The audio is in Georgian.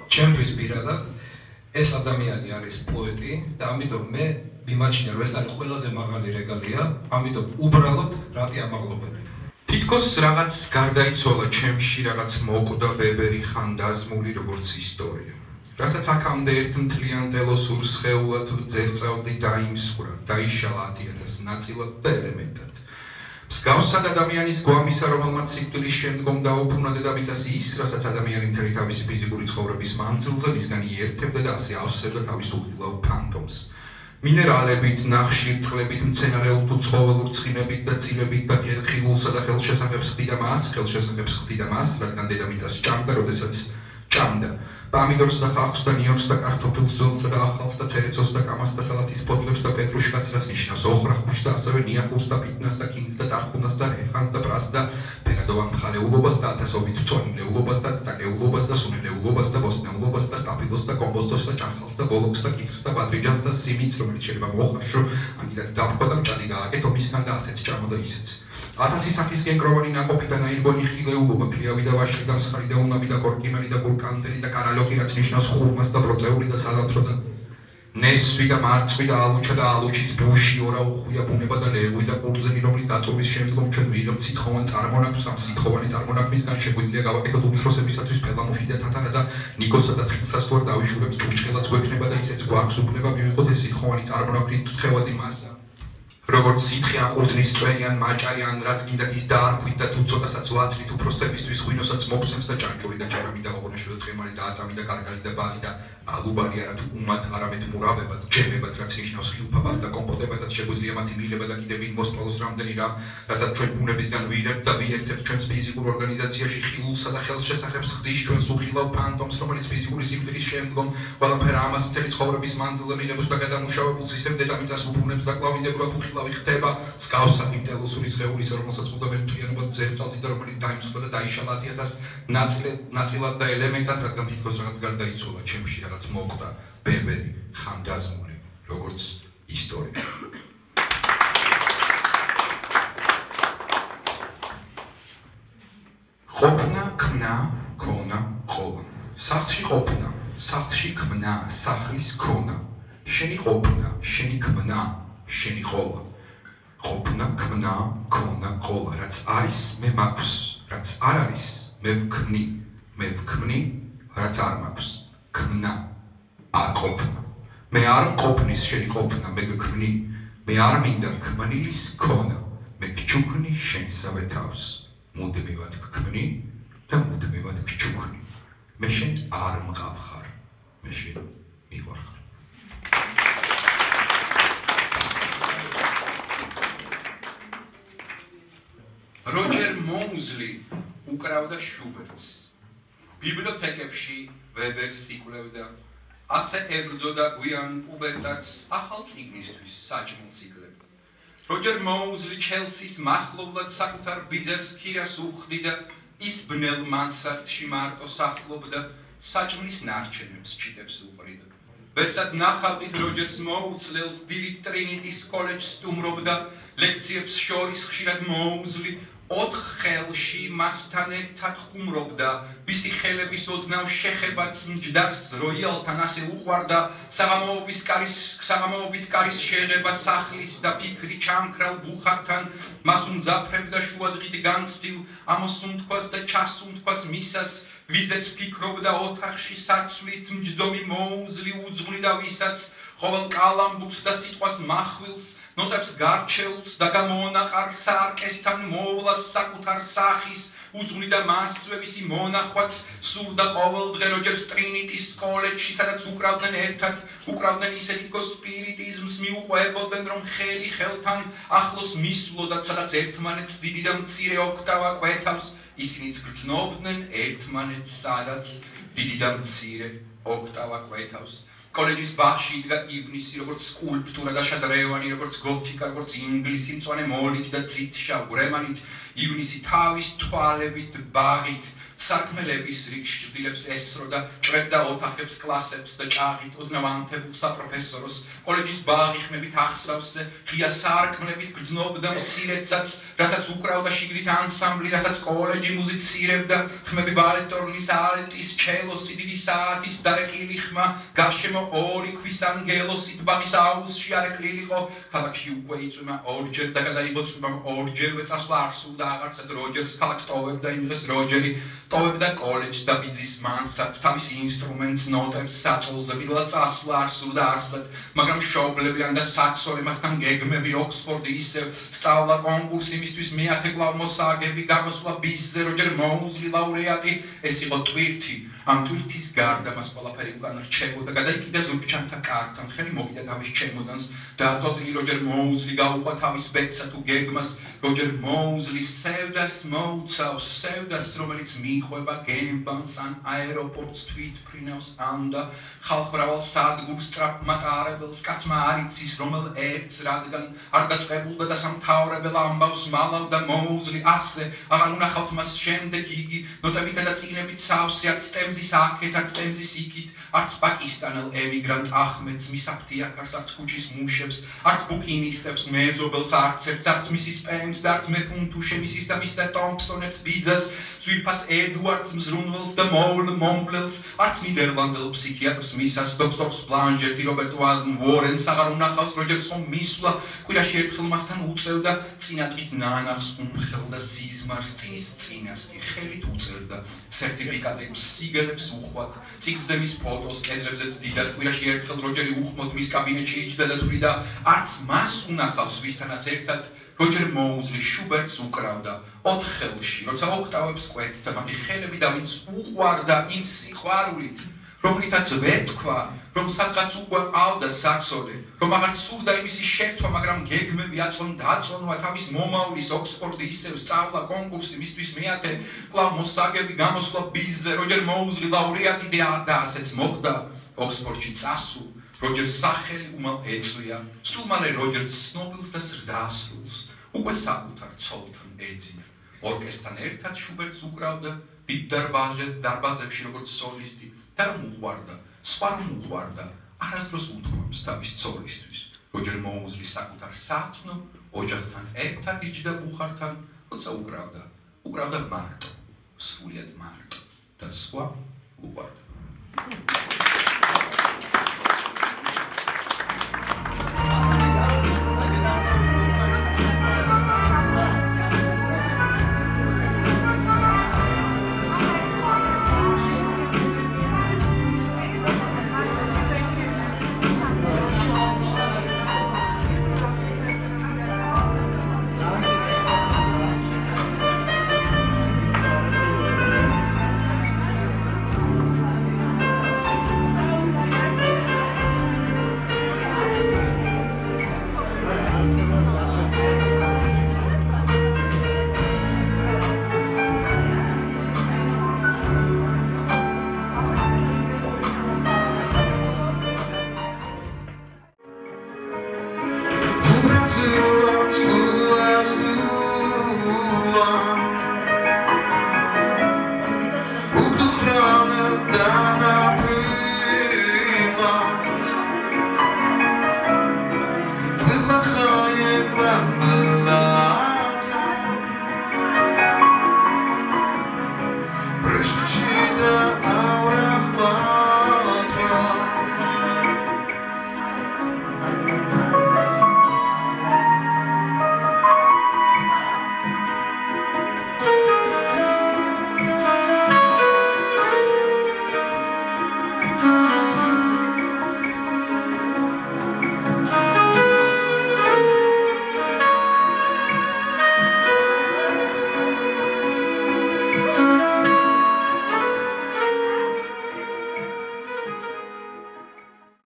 ჩემთვის პირადად ეს ადამიანი არის პოეტი და ამიტომ მე მიმაჩნია რომ ეს არის ყველაზე მაღალი რეგალია, ამიტომ უბრალოდ რატი ამაღლობელი. თითქოს რაღაც გარდაიცვალა ჩემში, რაღაც მოკვდა ბებერი ხანდაზმული როგორც ისტორია. რასაც აქამდე ერთ მთლიან ტელოსურ სხეულად ძერწავდი დაიმსხვრა, დაიშალა 10,000 ნაწილად და ელემენტად. მსგავსად ადამიანის გვამისა, რომელმაც სიკვდილის შემდგომ დაუბრუნა დედამიწას ის, რასაც ადამიანი მთელი თავისი ფიზიკური ცხოვრების მანძილზე მისგან იერთებდა და ასე ავსებდა თავის უხილავ ფანტომს. მინერალებით, ნახშირწყლებით, მცენარეულ თუ ცხოველურ ცხიმებით და წილებით და ხილულსა და ხელშესახებს ხდიდა მას, რადგან დედამიწას ჭამდა, როდესაც ჭამდა. პამიდორს და ხახვს და ნიორს და კარტოფილს, ზოლსა და ახალს და ცერეცოს და კამას და სალათის ფოთლებს და პეტრუშკას, რაც ნიშნავს ოხრახუშს და ასევე ნიახურს და პიტნას და კინს და ტარხუნას და რეჰანს და პრას და ფერადოვან მხარეულობას და ათასობით წონილეულობას და წაკეულობას და სუნელეულობას და ბოსნეულობას და სტაფილოს და კომბოსტოს და ჭარხალს და ბოლოქს და კითხვს და ბადრიჯანს და სიმინს, რომელიც შეიძლება მოხარშო, ამიტად დაფქვა და მჭადი გააკეთო მისგან და ასეც ჭამო და ისეც. 1000 სახის გენკროვანი ნაყოფი და ნაირგვანი ხილეულობა, ქლიავი და ვაშლი და მსხალი და უნაბი და კორკიმელი და გურკანტელი და კარალოხი, რაც ნიშნავს ხურმას და ბროწეული და სალათრო და ნესვი და მარცვი და ალუჩა და ალუჩის ბუში, ორაუხვია ბუნება და ლეღვი და ყურძენი, რომლის დაწობის შემდგომ ჩვენ ვიღებთ სიტხოვან წარმონაქმს, ამ სიტხოვანი წარმონაქმისგან შეგვიძლია გავაკეთოთ უმცროსებისათვის პელამუში და თათარა და ნიკოსა და თხილსას თუ არ დავიშურებთ, ჭურჭელაც გვექნება და ისეც გვაქვს უფლება მივიღოთ ეს სიტხოვანი წარმონაქმნით თხევადი მასა. როგორც სითხე ან ყურძნის წვენი ან მაჭარი ან რაც გინდათ ის დაარქვით და თუ ცოტასაც ვაცლით უფროსთებისთვის ღვინოსაც მოგცემს და ჭანჭული და ჭერამი და ოღონეში და თხემალი და ატამი და კარგალი და ბალი და ალუბალი არა თუ უმად არამედ მურავებად, ჯემებად, რაც ნიშნავს ხილფაფას და კომპოტებადაც შეგვიძლია მათი მიღება და კიდევ ვინ მოსწავლოს რამდენი რამ, რასაც ჩვენ ბუნებისგან ვიღებთ და ვიერთებთ ჩვენს ფიზიკურ ორგანიზაციაში ხილულსა და ხელშესახებს ხდის ჩვენს უხილავ ფანტომს, რომელიც ფიზიკური სიკვდილის შემდგომ ყველაფერ ამას მთელი ცხოვრების მანძილზე მიღებს და გადამუშავებულს ისევ დედამიწას უბრუნებს და კლავინდებურად უხილავი ხდება, მსგავსად იმ ტელოსური სხეულის, რომელსაც მუდამ ერთთვიანობად ძერწავდი და რომელიც დაიმსხვრა და დაიშალა 10,000 ნაწილად და ელემენტად, რადგან თითქოს რაღაც გარდაიცვალა ჩემში, რაღაც მოკვდა ბებერი ხანდაზმული, როგორც ისტორია. ყოფნა, ქმნა, ქონა, ყოლა. სახლში ყოფნა, სახლში ქმნა, სახლის ქონა. შენი ყოფნა, შენი ქმნა, შენი ყოლა. ყოფნა, ქმნა, ქონა, ყოლა. რაც არის, მე მაქვს, რაც არ არის, მე ვქმნი, მე ვქმნი, რაც არ მაქვს. ქმნა, არ ყოფნა. მე არ ყოფნის შენი ყოფნა, მე გქმნი, მე არ მინდა ქმნილის ქონა, მე გჩუქნი შენსავე თავს. მუდმივად გქმნი და მუდმივად გჩუქნი. მე შენ არ მყავხარ, მე შენ მიყვარხარ. როჯერ მოუზლი უკრავდა შუბერტს. ბიბლიოთეკებში ვებერს იკვლევდა. ასე ებრძოდა გვიან პუბერტატს ახალ წიგნისთვის საჭმელს იკლებდა. როჯერ მოუზლი ჩელსის მახლობლად საკუთარ ბიძას ქირას უხდიდა, ის ბნელ მანსარდში მარტო სახლობდა, საჭმლის ნარჩენებს ჩიტებს უყრიდა. ვერსად ნახავდით როჯერს მოუცლელს დილით ტრინიტის კოლეჯს სტუმრობდა, ლექციებს შორის ხშირად მოუზლი 4 ხელში მასთან ერთად ხუმრობდა, ვისი ხელების ოდნავ შეხებაც მჯდარს როიალთან ასე უყვარდა, საღამოობით კარის შეღება სახლის და ფიქრი ჩამქრალ ბუხართან, მას უმძაფრებდა შუადღით განცდილ ამოსუნთქვას და ჩასუნთქვას მისას, ვიზეც ფიქრობდა ოთახში საცვლით მჯდომი მოუზლი უძღვნიდა ვისაც, ყოველ კალამბურს და სიტყვას მახვილს, ნოტებს გარჩეულს და გამონაყარ სარკესთან მოვლას საკუთარ სახის, უძღვნიდა მასვე ვისი მონახვაც, სურდა ყოველდღე როჯერს ტრინიტის კოლეჯში, სადაც უკრავდნენ ერთად, უკრავდნენ ისე თითქოს სპირიტიზმს მიუყვებოდნენ, რომ ხელი ხელთან ახლოს მისვლოდათ, სადაც ერთმანეთს დიდი და მცირე ოქტავა კვეთავს, ისინიც გრძნობდნენ ერთმანეთს, სადაც დიდი და მცირე ოქტავა კვეთავს. კოლეჯის ბაღში იდგა ივნისი, როგორც სკულპტურა და შადრევანი, როგორც გოთიკა, როგორც ინგლისი, მწვანე მოლით და ცით შავ გრემანით, ივნისი თავის თვალებით, ბაღით, სარქმელების რიგში ჭრდილებს ესრო და ჭრებდა ოთახებს კლასებს და ჭაღით ოდნავ ანთებულ საპროფესოროს კოლეჯის ბაღი ხმებით ახსავს ღია სარქმლებით გრძნობდა მცირედსაც რასაც უკრავდა შიგნით ანსამბლი რასაც კოლეჯი მუსიცირებდა ხმები ბალეტორნის ალტის ჩელოს დიდი საათის დარეკილი ხმა გარშემო ორი ქვის ანგელოსით ბაღის აუზში არეკლილიყო ქალაქში უკვე იწვიმა ორჯერ და გადაიღო წვიმამ ორჯერვე წასვლა არ სურდა აღარსად როჯერს ქალაქს ტოვებდა იმ დღეს როჯერი ტოვებდა კოლეჯს და ბიძის მანსად თავის ინსტრუმენტს ნოტებს საწოლზე პირველად წასვლა არ სურდა არსად მაგრამ მშობლებიან და საქსოლი მასთან გეგმები ოქსფორდი ისევ სწავლა კონკურსი მისთვის მეათე კვლავ მოსაგები გამოსვლა ბისზე როჯერ მოუზლი ლაურეატი ეს იყო ტვირთი ამ ტვირთის გარდა მას ყველაფერი უკან რჩებოდა გადაიკიდა ზურგჩანთა კართან ხელი მოკიდა თავის ჩემოდანს და აწოწილი როჯერ მოუზლი გაუხვა თავის ბედსა თუ გეგმას როჯერ მოუზლის სევდას მოუცავს სევდას რომელიც მიყვება გემბანს ან აეროპორტს თვითფრინავს ანდა ხალხმრავალ სადგურს სწრაფმატარებელს კაცმა არ იცის რომელ ერთს რადგან არ დაწყებულდა და სამთავრებელ ამბავს მალავდა მოუზლი ასე აღარ უნახავთ მას შემდეგ იგი ნოტებითა და წიგნებით სავსე არც ტემზის აქეთ არც ტემზის იქით არც პაკისტანელ ემიგრანტ ახმედს მის აფთიაქარს არც ქუჩის მუშებს არც ბუკინისტებს მეზობელს არც მისის პემს და არც მეფუნთუშე მისის და მის და ტომპსონებს ბიძას ძვირფას ედუარდს მზრუნველს და მომბლელს არც ნიდერლანდელ ფსიქიატრს მისას დოქტორს ბლანჟეტი რობერტ უორენს აღარ უნახავს როჯერს ხომ მისვლა კვირაში ერთხელ მასთან უწევდა წინადღით ნანახს უმხელ და სიზმარს წინის წინას კი ხელით უწერდა სერტიფიკატებს სიგელებს უხვად ციგზე მის ფოტოს კედლებზეც დიდად კვირაში ერთხელ როჯერი უხმოდ მის კაბინეტში იჯდა და თვლიდა არც მას უნახავს ვისთანაც ერთად როჯერ მოუზლი შუბერტს უკრავდა ოთხხელში როცა ოქტავებს კვეთდა მათი ხელები და ვინც უყვარდა იმ სიყვარულით რომლითაც ვერ თქვა რომ სადღაც უკვე ყავდა საცოლე რომ აღარ სურდა იმისი შერთვა მაგრამ გეგმები დაწონვა თავის მომავლის ოქსფორდი ისევ სწავლა კონკურსი მისთვის მეათე კვლავ მოსაგები გამოსვლა ბიზზე როჯერ მოუზლი ლაურეატი და ასეც მოხდა ოქსფორდში წასულ როჯერს სახელი უმალ ეწვია სულ მალე როჯერს ცნობილს და ზრდასრულს უკვე საკუთარ ცოლთან ეძინა ორკესტრთან ერთად შუბერტს უკრავდა დიდ დარბაზებში როგორც სოლისტი და რომ უყვარდა სხვა რომ უყვარდა არასდროს უთქვამს თავის ცოლისთვის როჯერ მოუზლი საკუთარ სათნო ოჯახთან ერთად იჯდა ბუხართან როცა უკრავდა მარტო სრულიად მარტო და სხვა უყვარდა